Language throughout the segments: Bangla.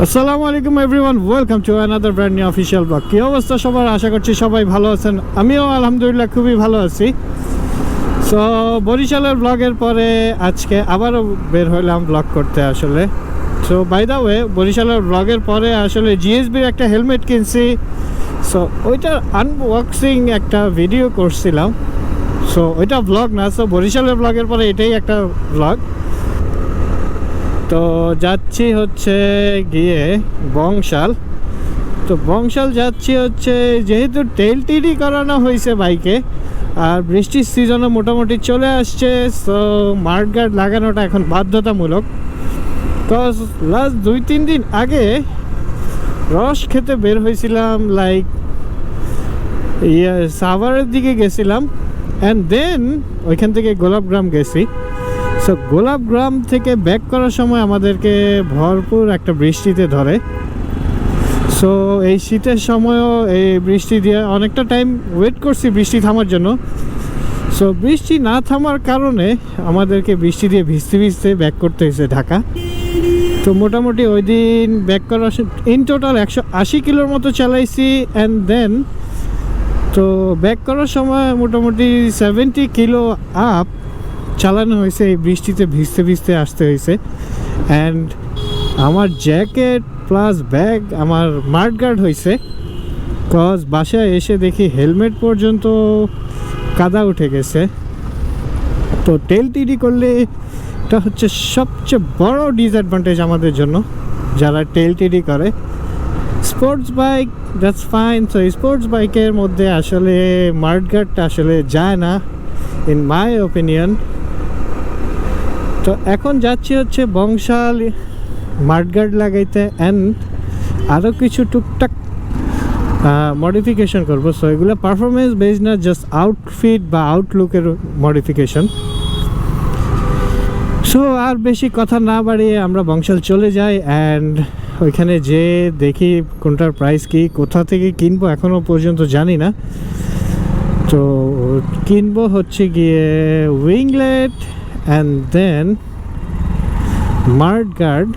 আসসালামু আলাইকুম everyone, welcome to another brand new official blog. কী অবস্থা সবার? আশা করছি সবাই ভালো আছেন। আমিও আলহামদুলিল্লাহ খুবই ভালো আছি। সো বরিশালের ব্লগের পরে আজকে আবারও বের হইলাম ব্লগ করতে আসলে। সো বাই দ্য ওয়ে, বরিশালের ব্লগের পরে আসলে জিএসবির একটা হেলমেট কিনছি। সো ওইটার আনবক্সিং একটা ভিডিও করছিলাম। সো ওইটা ব্লগ না, সো বরিশালের ব্লগের পরে এটাই একটা ব্লগ। তো যাচ্ছি হচ্ছে গিয়ে বংশাল। তো বংশাল যাচ্ছি হচ্ছে যেহেতু তেল টিডি করানো হয়েছে বাইকে, আর বৃষ্টির সিজনও মোটামুটি চলে আসছে। সো মার্ডগার্ড লাগানোটা এখন বাধ্যতামূলক। কজ লাস্ট 2-3 দিন আগে রস খেতে বের হয়েছিলাম, লাইক সাভারের দিকে গেছিলাম, অ্যান্ড দেন ওইখান থেকে গোলাপগ্রাম গেছি। সো গোলাপগ্রাম থেকে ব্যাক করার সময় আমাদেরকে ভরপুর একটা বৃষ্টিতে ধরে। সো এই শীতের সময়ও এই বৃষ্টি দিয়ে অনেকটা টাইম ওয়েট করছি বৃষ্টি থামার জন্য। সো বৃষ্টি না থামার কারণে আমাদেরকে বৃষ্টি দিয়ে ভিজতে ভিজতে ব্যাক করতে হয়েছে ঢাকা। তো মোটামুটি ওই দিন ব্যাক করার ইন টোটাল 180 কিলোর মতো চালাইছি, অ্যান্ড দেন তো ব্যাক করার সময় মোটামুটি 70 কিলো আপ চালানো হয়েছে। এই বৃষ্টিতে ভিজতে ভিজতে আসতে হয়েছে, অ্যান্ড আমার জ্যাকেট প্লাস ব্যাগ আমার মার্ডগার্ড হয়েছে। কজ বাসায় এসে দেখি হেলমেট পর্যন্ত কাদা উঠে গেছে। তো টেল টিডি করলে এটা হচ্ছে সবচেয়ে বড় ডিসঅ্যাডভান্টেজ আমাদের জন্য যারা টেল টিডি করে। Sports bike that's fine. তো স্পোর্টস বাইকের মধ্যে আসলে মার্ডগার্ডটা আসলে যায় না ইন মাই ওপিনিয়ন। তো এখন যাচ্ছি হচ্ছে বংশাল মার্ডগার্ড লাগাইতে, অ্যান্ড আরও কিছু টুকটাক মডিফিকেশন করবো। সো এগুলো পারফরমেন্স বেস না, জাস্ট আউটফিট বা আউটলুকের মডিফিকেশন। সো আর বেশি কথা না বাড়িয়ে আমরা বংশাল চলে যাই, অ্যান্ড ওইখানে যে দেখি কোনটার প্রাইস কি, কোথা থেকে কিনবো এখনও পর্যন্ত জানি না। তো কিনবো হচ্ছে গিয়ে উইংলেট, অ্যান্ড দেন মার্ডগার্ড,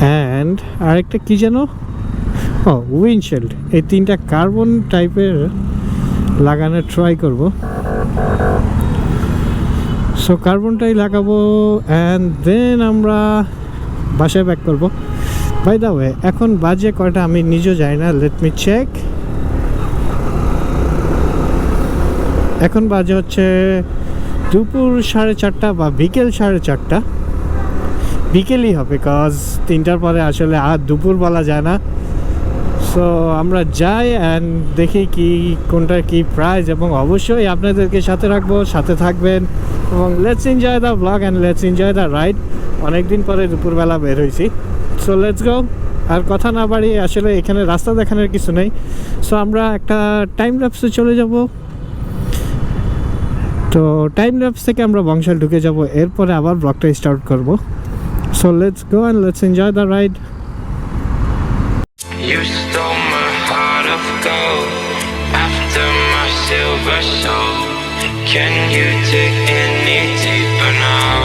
অ্যান্ড আরেকটা কী যেন উইন্ডশিল্ড। এই তিনটা কার্বন টাইপের লাগানোর ট্রাই করব। সো কার্বনটাই লাগাবো, অ্যান্ড দেন আমরা বাসায় ব্যাক করবো। বাই দ্য ওয়ে, এখন বাজে কয়টা আমি নিজেও যাই না, লেট মি চেক। এখন বাজে হচ্ছে দুপুর 4:30 বা বিকেল 4:30। বিকেলই হবে, কজ 3টার পরে আসলে আর দুপুর বলা যায় না। সো আমরা যাই অ্যান্ড দেখি কি কোনটার কি প্রাইস, এবং অবশ্যই আপনাদেরকে সাথে রাখবো, সাথে থাকবেন, এবং let's enjoy the blog and let's enjoy the ride. অনেকদিন পরে দুপুরবেলা বের হয়েছি। So let's go. আর কথা না বাড়িয়ে আসলে এখানে রাস্তা দেখানোর কিছু নেই। সো আমরা একটা টাইম ল্যাপসে চলে যাব। তো টাইম ল্যাপস থেকে আমরা বংশাল ঢুকে যাব, এরপরে আবার ব্লগটা স্টার্ট করব। So let's go and let's enjoy the ride. You stole my heart of gold after my silver soul. Can you dig any deeper now?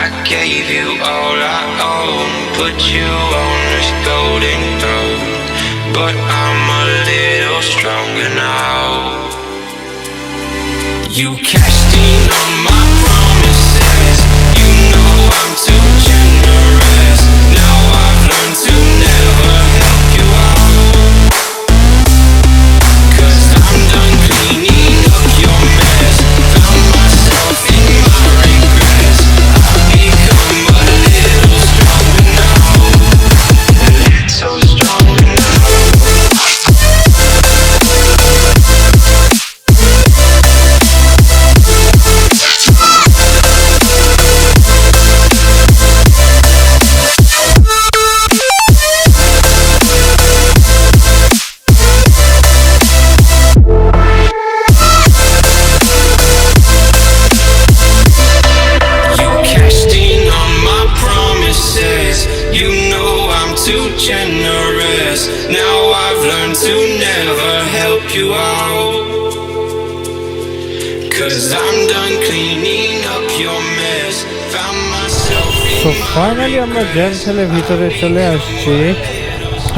I gave you all I own, put you on this golden throne, but I'm a little stronger now. You cashed in on my promises. You know I'm too generous. Now I've learned to never help you out, 'cause I'm done cleaning up your mess. Found myself in my regrets. I've become a little stronger now. A little stronger now. You cashed in on my promises. You know I'm too generous. Now I've learned to never help you out, 'cause I'm done cleaning up your mess. Found myself so finally আমরা জ্যাম ঠেলে ভিতরে চলে আসছি,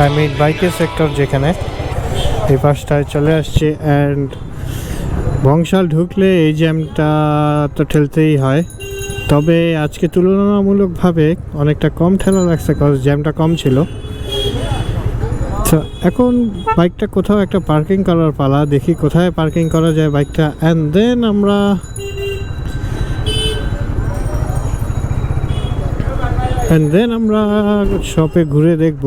আই মিন বাইকের সেক্টর যেখানে, এই পাশটায় চলে আসছি। অ্যান্ড বংশাল ঢুকলে এই জ্যামটা তো ঠেলতেই হয়, তবে আজকে তুলনামূলকভাবে অনেকটা কম ঠেলা লাগছে, কজ জ্যামটা কম ছিল। তো এখন বাইকটা কোথাও একটা পার্কিং করার পালা, দেখি কোথায় পার্কিং করা যায় বাইকটা। অ্যান্ড দেন আমরা শপে ঘুরে দেখব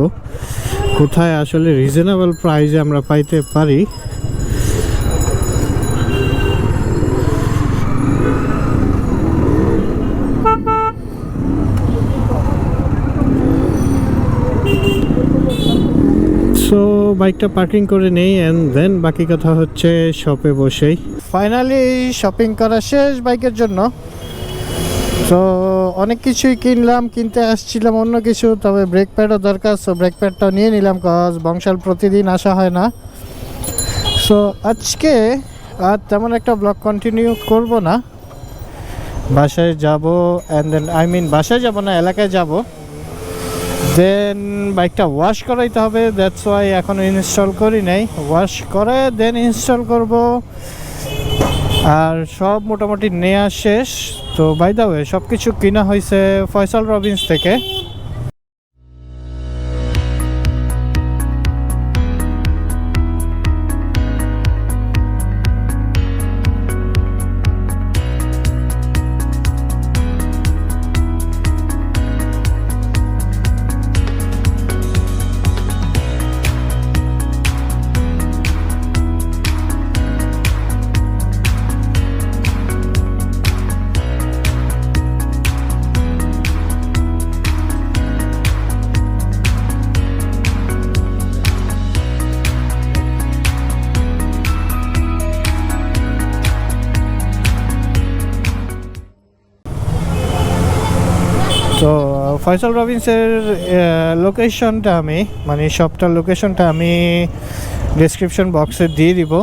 কোথায় আসলে রিজনেবল প্রাইসে আমরা পাইতে পারি। সো বাইকটা পার্কিং করে নেই, অ্যান্ড দেন বাকি কথা হচ্ছে শপে বসেই। ফাইনালি শপিং করা শেষ বাইকের জন্য। তো অনেক কিছুই কিনলাম, কিনতে আসছিলাম অন্য কিছু, তবে ব্রেক প্যাডও দরকার, সো ব্রেক প্যাডটা নিয়ে নিলাম, কজ বংশাল প্রতিদিন আসা হয় না। সো আজকে আর তেমন একটা ব্লগ কন্টিনিউ করব না, বাসায় যাব। অ্যান্ড দেন বাসায় যাব না, এলাকায় যাব। দেন বাইকটা ওয়াশ করাইতে হবে, দ্যাটস ওয়াই এখনও ইনস্টল করি নাই। ওয়াশ করে দেন ইনস্টল করব। আর সব মোটামুটি নেওয়া শেষ। তো বাই দ্য ওয়ে সব কিছু কিনা হয়েছে ফয়সাল রবিন্স থেকে। তো ফয়সাল রবিন্সের লোকেশনটা মানে শপটার লোকেশনটা আমি ডেসক্রিপশন বক্সে দিয়ে দিব।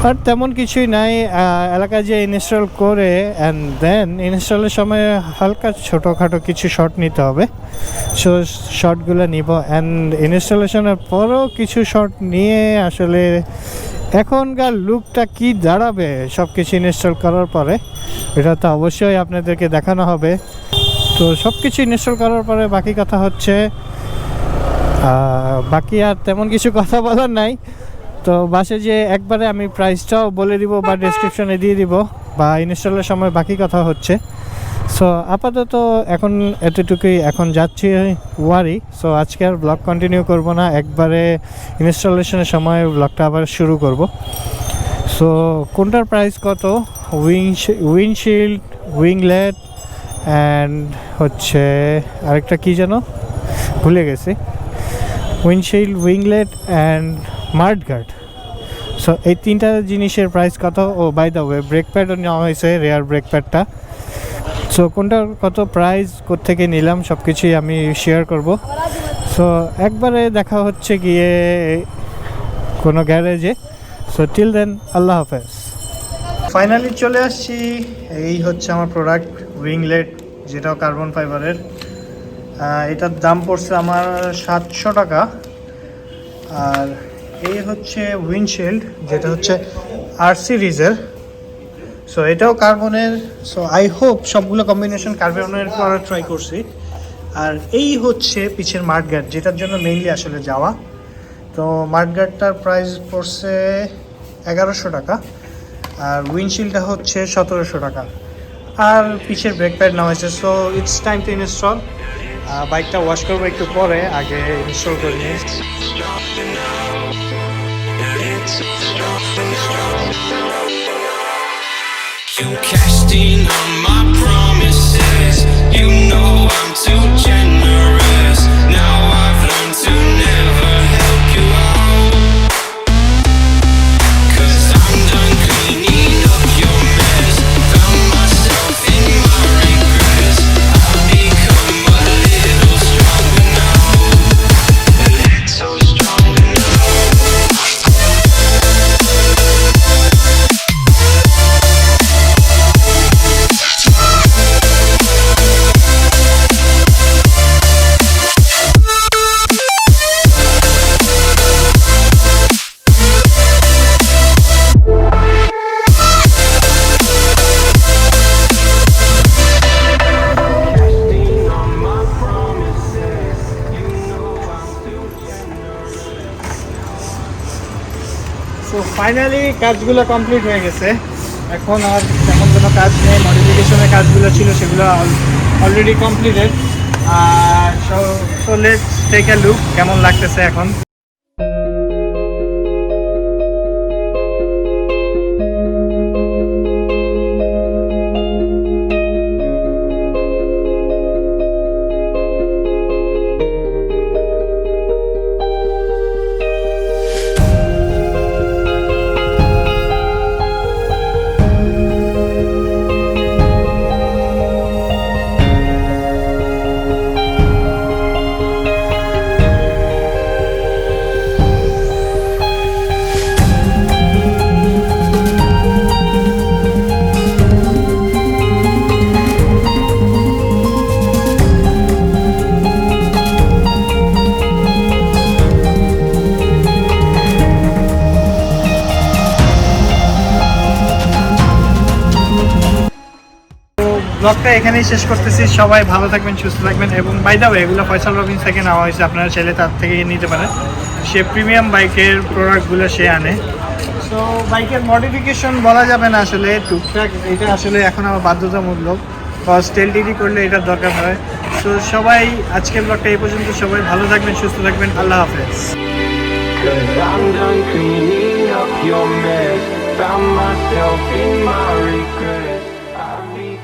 আর তেমন কিছুই নাই, এলাকায় যে ইনস্টল করে অ্যান্ড দেন ইনস্টলের সময় হালকা ছোটোখাটো কিছু শর্ট নিতে হবে। সো শর্টগুলো নিব, অ্যান্ড ইনস্টলেশনের পরও কিছু শর্ট নিয়ে আসলে এখনকার লুকটা কি দাঁড়াবে সব কিছু ইনস্টল করার পরে, এটা তো অবশ্যই আপনাদেরকে দেখানো হবে। তো সব কিছু ইনস্টল করার পরে বাকি কথা হচ্ছে, বাকি আর তেমন কিছু কথা বলার নাই। তো বাসে যে একবারে আমি প্রাইসটাও বলে দিব বা ডেসক্রিপশনে দিয়ে দিব, বা ইনস্টলের সময় বাকি কথা হচ্ছে। সো আপাতত এখন এতটুকুই, এখন যাচ্ছি ওয়ারি। সো আজকে আর ব্লগ কন্টিনিউ করব না, একবারে ইনস্টলেশনের সময় ব্লগটা আবার শুরু করব। সো কোনটার প্রাইস কত, উইন্ডশিল্ড, উইংলেট অ্যান্ড হচ্ছে আরেকটা কি যেন ভুলে গেছি, windshield, winglet and mudguard. So এই তিনটা জিনিসের প্রাইস কত। ও বাই দ্য ওয়ে ব্রেক প্যাডও নেওয়া হয়েছে, রেয়ার ব্রেক প্যাডটা। সো কোনটার কত প্রাইস, কোত্থেকে নিলাম সব কিছুই আমি শেয়ার করব। সো একবারে দেখা হচ্ছে গিয়ে কোনো গ্যারেজে। সো টিল দেন আল্লাহ হাফেজ। ফাইনালি চলে আসছি, এই হচ্ছে আমার প্রোডাক্ট উইংলেট, যেটাও কার্বন ফাইবারের। এটার দাম পড়ছে আমার 700 টাকা। আর এই হচ্ছে উইন্ডশিল্ড, যেটা হচ্ছে আর সিরিজের। সো এটাও কার্বনের। সো আই হোপ সবগুলো কম্বিনেশন কার্বনের করার ট্রাই করছি। আর এই হচ্ছে পিছের মাডগার্ড, যেটার জন্য মেইনলি আসলে যাওয়া। তো মাডগার্ডটার প্রাইস পড়ছে 1100 টাকা, আর উইন্ডশিল্ডটা হচ্ছে 1700 টাকা। আর পিছের ব্রেক প্যাড নেওয়া হয়েছে। So it's time to install. বাইকটা ওয়াশ করবো একটু পরে, আগে ইনস্টল করে নিই। You cashed in on my promises. You know I'm too generous. Now I've learned to never help you out. 'Cause I'm done cleaning up your mess. Found myself in my regrets. I've become a little stronger now. A little stronger now. So finally কাজগুলো কমপ্লিট হয়ে গেছে। এখন আর তেমন কোনো কাজ নেই, মডিফিকেশনের কাজগুলো ছিল সেগুলো অলরেডি কমপ্লিটেড। আর so let's take a look কেমন লাগতেছে এখন। ব্লগটা এখানেই শেষ করতেছি। সবাই ভালো থাকবেন, সুস্থ থাকবেন। এবং বাই দ্য ওয়ে, এগুলো ফয়সাল রবিন্স থেকে নেওয়া হয়েছে, আপনারা চাইলে তার থেকে নিতে পারেন। সে প্রিমিয়াম বাইকের প্রোডাক্টগুলো সে আনে। সো বাইকের মডিফিকেশন বলা যাবে না আসলে, টুকটাক এটা আসলে এখন আমার বাধ্যতামূলক, কজ টেলটিডি করলে এটার দরকার হয়। সো সবাই আজকের ব্লগটা এই পর্যন্ত। সবাই ভালো থাকবেন, সুস্থ থাকবেন। আল্লাহ হাফেজ। 'Cause I'm done cleaning up your mess. Found myself in my regrets.